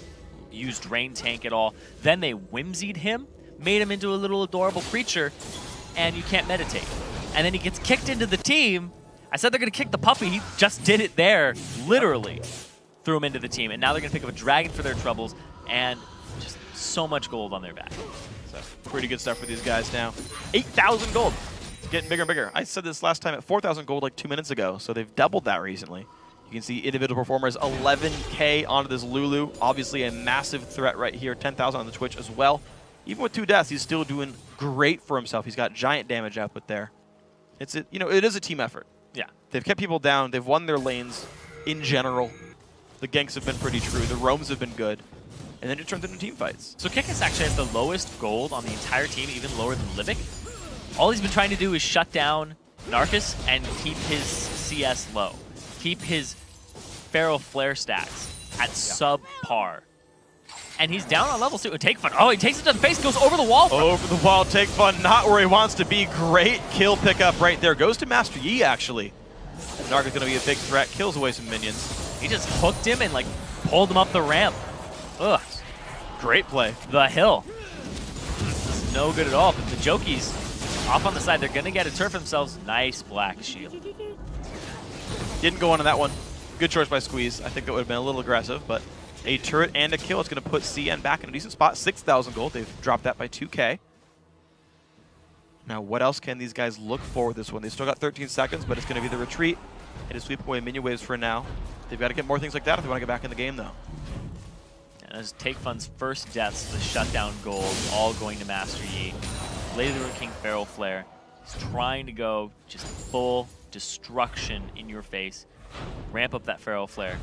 use Drain Tank at all. Then they whimsied him, made him into a little adorable creature, and you can't meditate. And then he gets kicked into the team. I said they're going to kick the puppy. He just did it there, literally. Threw him into the team. And now they're going to pick up a dragon for their troubles, and just so much gold on their back. So pretty good stuff for these guys now. 8,000 gold. It's getting bigger and bigger. I said this last time at 4,000 gold like 2 minutes ago, so they've doubled that recently. You can see individual performers, 11K onto this Lulu. Obviously a massive threat right here. 10,000 on the Twitch as well. Even with 2 deaths, he's still doing great for himself. He's got giant damage output there. It is a team effort. Yeah. They've kept people down. They've won their lanes in general. The ganks have been pretty true. The roams have been good. And then it turns into team fights. So Kikis actually has the lowest gold on the entire team, even lower than Livic. all he's been trying to do is shut down Narcus and keep his CS low. Keep his Feral Flare stacks at subpar. And he's down on levels too. Take Fun. Oh, he takes it to the face, goes over the wall. Over the wall, Take Fun, not where he wants to be. Great kill pickup right there. Goes to Master Yi, actually. Narcus going to be a big threat. Kills away some minions. He just hooked him and like pulled him up the ramp. Ugh. Great play. The hill. This is no good at all. But the Jokies off on the side, they're going to get a turf for themselves. Nice black shield. Didn't go on that one. Good choice by Squeeze. I think that would have been a little aggressive, but a turret and a kill. It's going to put CN back in a decent spot. 6,000 gold. They've dropped that by 2K. Now, what else can these guys look for with this one? They still got 13 seconds, but it's going to be the retreat and to sweep away minion waves for now. They've got to get more things like that if they want to get back in the game, though. And as Take Fun's first deaths, the shutdown gold, all going to Master Yi. Lady of the Ruin King Feral Flare. He's trying to go just full destruction in your face. Ramp up that Feral Flare.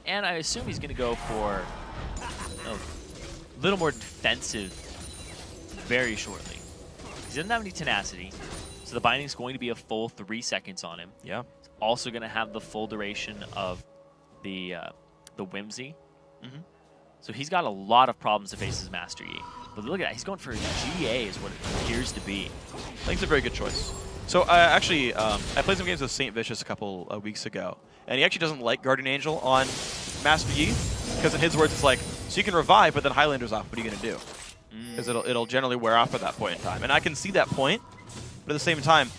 And I assume he's going to go for a little more defensive very shortly. He doesn't have any tenacity, so the binding's going to be a full 3 seconds on him. Yeah. He's also going to have the full duration of the Whimsy. Mm-hmm. So he's got a lot of problems to face as Master Yi. But look at that, he's going for a GA is what it appears to be. I think it's a very good choice. So actually, I played some games with St. Vicious a couple weeks ago, and he actually doesn't like Guardian Angel on Master Yi, because in his words, it's like, so you can revive, but then Highlander's off. What are you going to do? Because it'll generally wear off at that point in time. And I can see that point, but at the same time,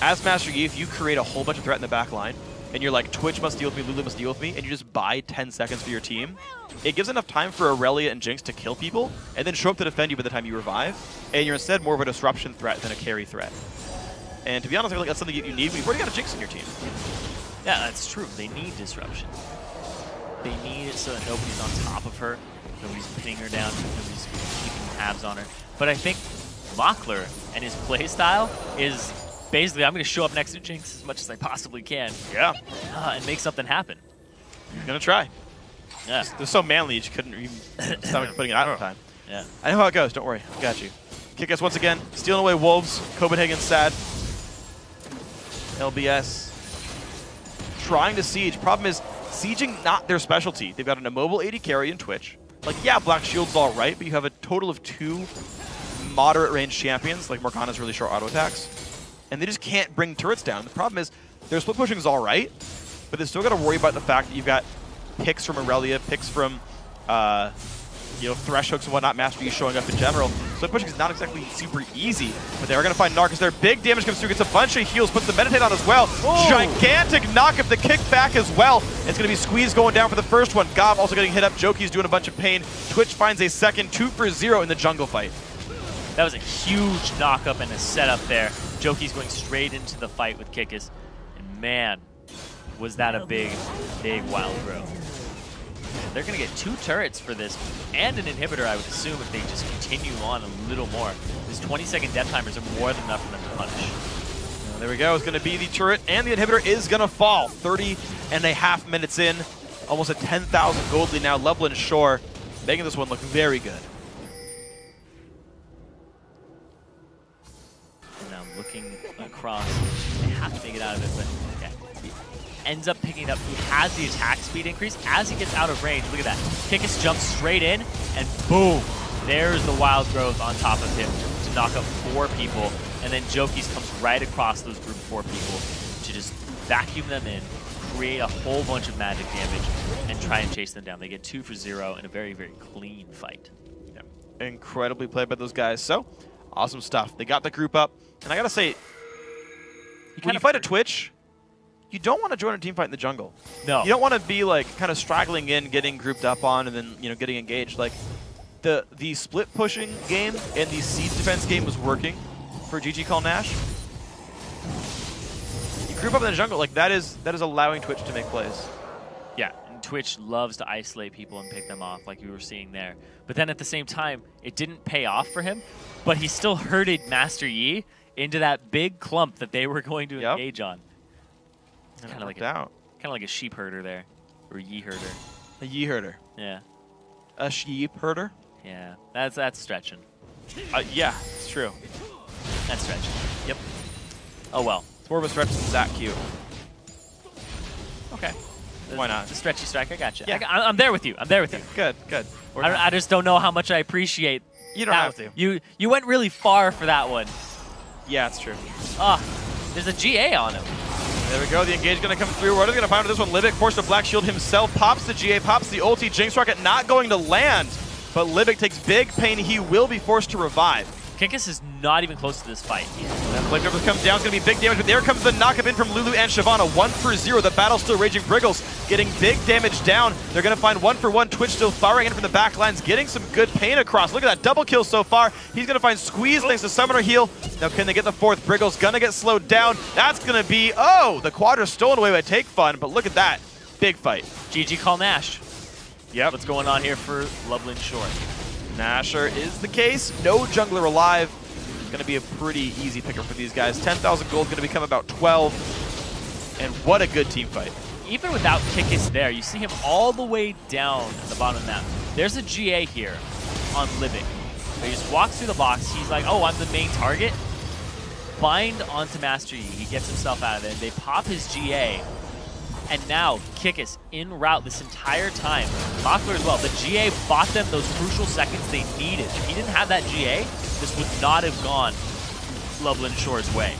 as Master Yi, if you create a whole bunch of threat in the back line, and you're like, Twitch must deal with me, Lulu must deal with me, and you just buy 10 seconds for your team, it gives enough time for Aurelia and Jinx to kill people, and then show up to defend you by the time you revive, and you're instead more of a disruption threat than a carry threat. And to be honest, I feel like that's something you need when you've already got a Jinx in your team. Yeah, that's true. They need disruption. They need it so that nobody's on top of her, nobody's pinning her down, nobody's keeping tabs on her. But I think Mockler and his playstyle is basically, I'm going to show up next to Jinx as much as I possibly can. Yeah. And make something happen. You're going to try. Yeah. They're so manly, you just couldn't even stomach putting it out in time. Yeah. I know how it goes. Don't worry. I got you. Kick us once again. Stealing away Wolves. Copenhagen sad. LBS. Trying to siege. Problem is, sieging not their specialty. They've got an immobile AD carry in Twitch. Like, yeah, Black Shield's all right, but you have a total of 2 moderate range champions, like Morgana's really short auto attacks, and they just can't bring turrets down. The problem is, their split pushing is all right, but they still got to worry about the fact that you've got picks from Aurelia, picks from, Thresh hooks and whatnot, Master Yi showing up in general. Split pushing is not exactly super easy, but they are going to find Narcus there. Big damage comes through, gets a bunch of heals, puts the meditate on as well. Oh. Gigantic knock up the kick back as well. It's going to be Squeeze going down for the first one. Gob also getting hit up. Joki's doing a bunch of pain. Twitch finds a second, 2 for 0 in the jungle fight. That was a huge knock-up and a setup there. Joki's going straight into the fight with Kikis. And man, was that a big, big wild growth. They're going to get 2 turrets for this and an inhibitor, I would assume, if they just continue on a little more. These 20-second death timers are more than enough for them to punish. There we go. It's going to be the turret, and the inhibitor is going to fall. 30.5 minutes in. Almost a 10,000 gold lead now. Lublin Shore making this one look very good. And now looking across. They have to make it out of it, but yeah. Ends up picking it up. He has the attack speed increase as he gets out of range. Look at that. Kikis jumps straight in, and boom! There's the wild growth on top of him to knock up 4 people. And then Joki's comes right across those group 4 people to just vacuum them in, create a whole bunch of magic damage, and try and chase them down. They get 2 for 0 in a very, very clean fight. Yeah. Incredibly played by those guys. So, awesome stuff. They got the group up. And I got to say, when you fight a Twitch, you don't want to join a team fight in the jungle. No. You don't want to be like kind of straggling in, getting grouped up on, and then getting engaged. Like the split pushing game and the siege defense game was working for GG Call Nash. You group up in the jungle, like that is allowing Twitch to make plays. Yeah, and Twitch loves to isolate people and pick them off, like you were seeing there. But then at the same time, it didn't pay off for him, but he still herded Master Yi into that big clump that they were going to engage on. Kind of like a sheep herder there, or Yi herder. A Yi herder. Yeah. A sheep herder. Yeah, that's stretching. Yeah, it's true. That's stretch. Yep. Oh well. It's more of a stretch than Zach Q. Okay. Why not? The stretchy strike. I got you. Yeah. I'm there with you. I'm there with you. Good, good. I just don't know how much I appreciate. You don't have to. You went really far for that one. Yeah, it's true. Ah, there's a GA on him. There we go. The engage going to come through. What are they going to find with this one? Libic forced a Black Shield himself. Pops the GA, pops the ulti. Jinx Rocket not going to land. But Libic takes big pain. He will be forced to revive. Kikis is not even close to this fight. That Flamethrower comes down. It's going to be big damage. But there comes the knockup in from Lulu and Shyvana. 1-0. The battle's still raging. Briggles getting big damage down. They're going to find 1-for-1. Twitch still firing in from the back lines. Getting some good pain across. Look at that double kill so far. He's going to find Squeeze thanks to Summoner Heal. Now can they get the fourth? Briggles going to get slowed down. That's going to be, oh, the Quadra stolen away by Take Fun. But look at that. Big fight. GG call Nash. Yep. What's going on here for Lublin Shore? Nasher is the case. No jungler alive. Going to be a pretty easy picker for these guys. 10,000 gold going to become about 12. And what a good team fight. Even without Kikis there, you see him all the way down at the bottom of the map. There's a GA here on Living. He just walks through the box. He's like, oh, I'm the main target. Bind onto Master Yi. He gets himself out of there. They pop his GA. And now, Kikis in route this entire time. Mockler as well. The GA bought them those crucial seconds they needed. If he didn't have that GA, this would not have gone Lublin Shore's way.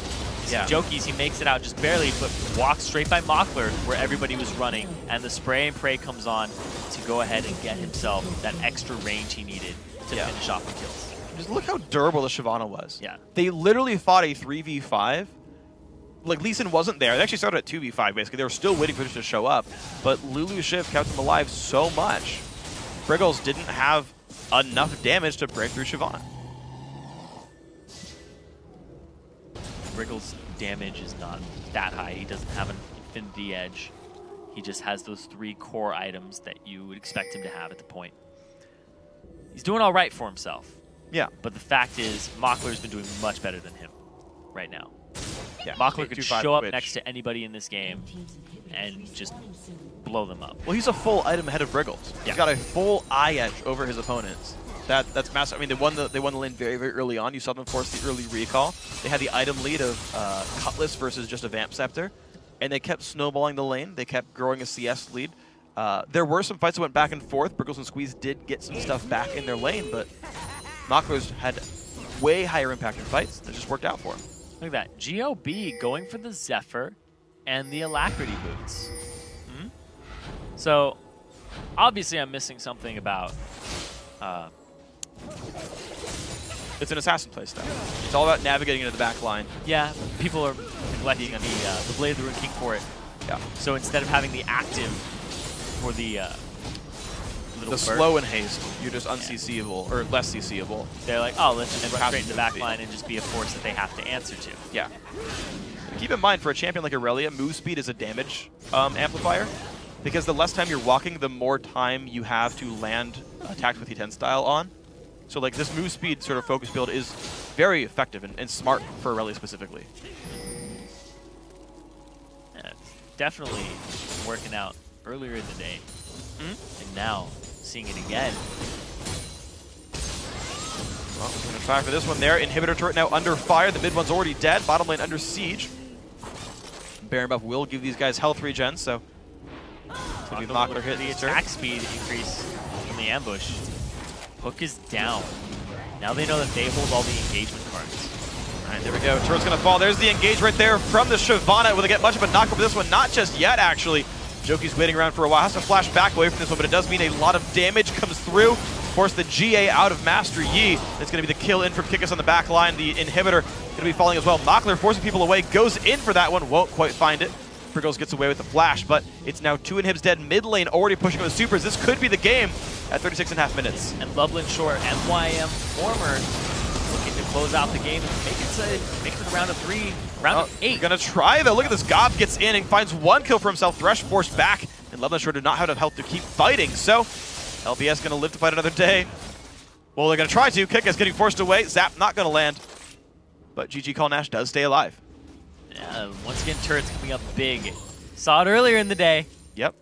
Yeah. Jokies, he makes it out just barely, but walks straight by Mockler where everybody was running. And the spray and pray comes on to go ahead and get himself that extra range he needed to finish off the kills. Just look how durable the Shyvana was. Yeah. They literally fought a 3v5. Like, Lee Sin wasn't there. They actually started at 2v5, basically. They were still waiting for this to show up. But Lulu Shiv kept them alive so much. Briggles didn't have enough damage to break through Shyvana. Briggles' damage is not that high. He doesn't have an Infinity Edge. He just has those 3 core items that you would expect him to have at the point. He's doing all right for himself. Yeah. But the fact is, Mockler's been doing much better than him right now. Yeah, Mockler could show up next to anybody in this game and just blow them up. Well, he's a full item ahead of Briggles. Yeah. He's got a full eye edge over his opponents. That's massive. I mean, they won the lane very, very early on. You saw them force the early recall. They had the item lead of Cutlass versus just a Vamp Scepter, and they kept snowballing the lane. They kept growing a CS lead. There were some fights that went back and forth. Briggles and Squeeze did get some stuff back in their lane, but Mockler's had way higher impact in fights. That just worked out for him. Look at that. GOB going for the Zephyr and the Alacrity boots. So, obviously I'm missing something about... It's an assassin playstyle. It's all about navigating into the back line. Yeah, people are neglecting the Blade of the Rune King for it. Yeah. So instead of having the active for the slow and haste, you're just unCCable, or less CCable. They're like, oh, let's just run straight in the back line and just be a force that they have to answer to. Yeah. Keep in mind, for a champion like Aurelia, move speed is a damage amplifier, because the less time you're walking, the more time you have to land attacks with E10 style on. So like this move speed sort of focus build is very effective and smart for Aurelia specifically. Yeah, definitely working out earlier in the day. And now seeing it again. Well, we're going to try for this one there. Inhibitor turret now under fire. The mid one's already dead. Bottom lane under siege. Baron buff will give these guys health regen, so maybe Mockler hit the attack speed increase from the ambush. Hook is down. Now they know that they hold all the engagement cards. All right, there we go. Turret's going to fall. There's the engage right there from the Shyvana. Will they get much of a knock over this one? Not just yet, actually. Joki's waiting around for a while. Has to flash back away from this one, but it does mean a lot of damage comes through. Force the GA out of Master Yi. It's going to be the kill in from Kikis on the back line. The inhibitor going to be falling as well. Mockler forcing people away. Goes in for that one. Won't quite find it. Briggles gets away with the flash, but it's now 2 inhibs dead. Mid lane already pushing with supers. This could be the game at 36.5 minutes. And Lublin Shore, MYM former, looking to close out the game and make it to the round of 3, round of 8. Gonna try though. Look at this. Gob gets in and finds 1 kill for himself. Thresh forced back, and Lublin Shore did not have enough health to keep fighting. So LPS gonna live to fight another day. Well, they're gonna try to. Kikis getting forced away. Zap not gonna land, but GG Call Nash does stay alive. Yeah, once again, turrets coming up big. Saw it earlier in the day. Yep.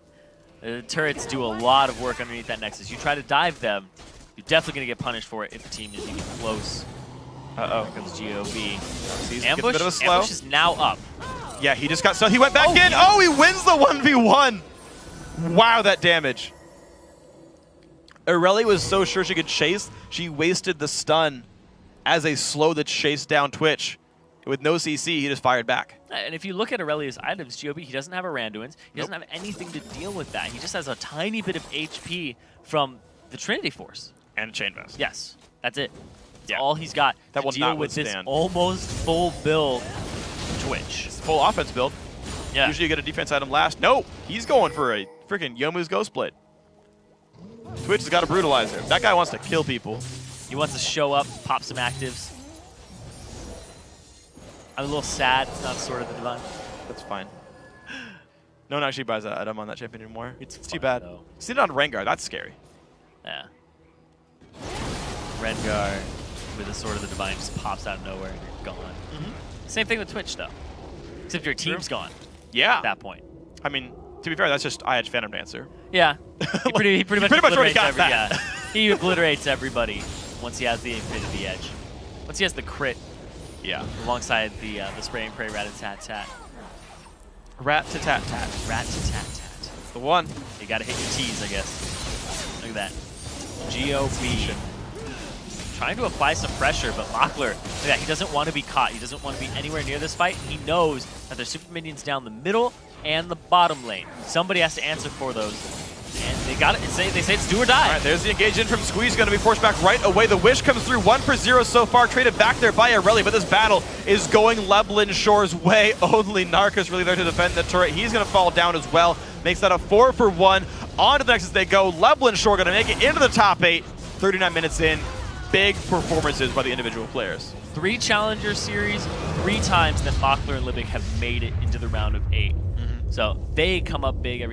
The turrets do a lot of work underneath that Nexus. You try to dive them, you're definitely going to get punished for it if the team is even close Uh-oh. Here comes GOB. Ambush, Ambush is now up. Yeah, he just got stunned. He went back in. Oh, he wins the 1v1. Wow, that damage. Irelia was so sure she could chase, she wasted the stun as a slow the chase down Twitch. With no CC, he just fired back. And if you look at Aurelia's items, GOB, he doesn't have a Randuin's. He doesn't have anything to deal with that. He just has a tiny bit of HP from the Trinity Force. And a Chain Vest. Yes, that's it. That's all he's got that to deal with this almost full build Twitch. It's a full offense build. Yeah. Usually you get a defense item last. No, he's going for a freaking Yomu's Ghost Blade. Twitch has got a Brutalizer. That guy wants to kill people. He wants to show up, pop some actives. I'm a little sad it's not Sword of the Divine. That's fine. No one actually buys that item on that champion anymore. It's too fun, bad. Though. See it on Rengar. That's scary. Yeah. Rengar with the Sword of the Divine just pops out of nowhere and you're gone. Same thing with Twitch, though. Except your team's gone. Yeah. At that point. I mean, to be fair, that's just Edge Phantom Dancer. Yeah. He pretty much already got that. Yeah. He obliterates everybody once he has the Infinity Edge. Once he has the crit. Yeah. Alongside the spray and pray rat-a-tat-tat. Rat-ta-tat-tat. Rat-ta-tat-tat. That's the one. You gotta hit your T's, I guess. Look at that. GOB. Trying to apply some pressure, but Mockler, look at that, he doesn't want to be caught. He doesn't want to be anywhere near this fight. He knows that there's super minions down the middle and the bottom lane. Somebody has to answer for those. And they got it. They say it's do or die. All right, there's the engage in from Squeeze, going to be forced back right away. The Wish comes through, 1 for 0 so far, traded back there by Irelia, but this battle is going Lublin Shore's way. Only Narcus really there to defend the turret. He's going to fall down as well. Makes that a 4 for 1. On to the next as they go. Lublin Shore going to make it into the top 8. 39 minutes in. Big performances by the individual players. 3 Challenger Series, 3 times that Mockler and Libic have made it into the round of 8. So they come up big every time.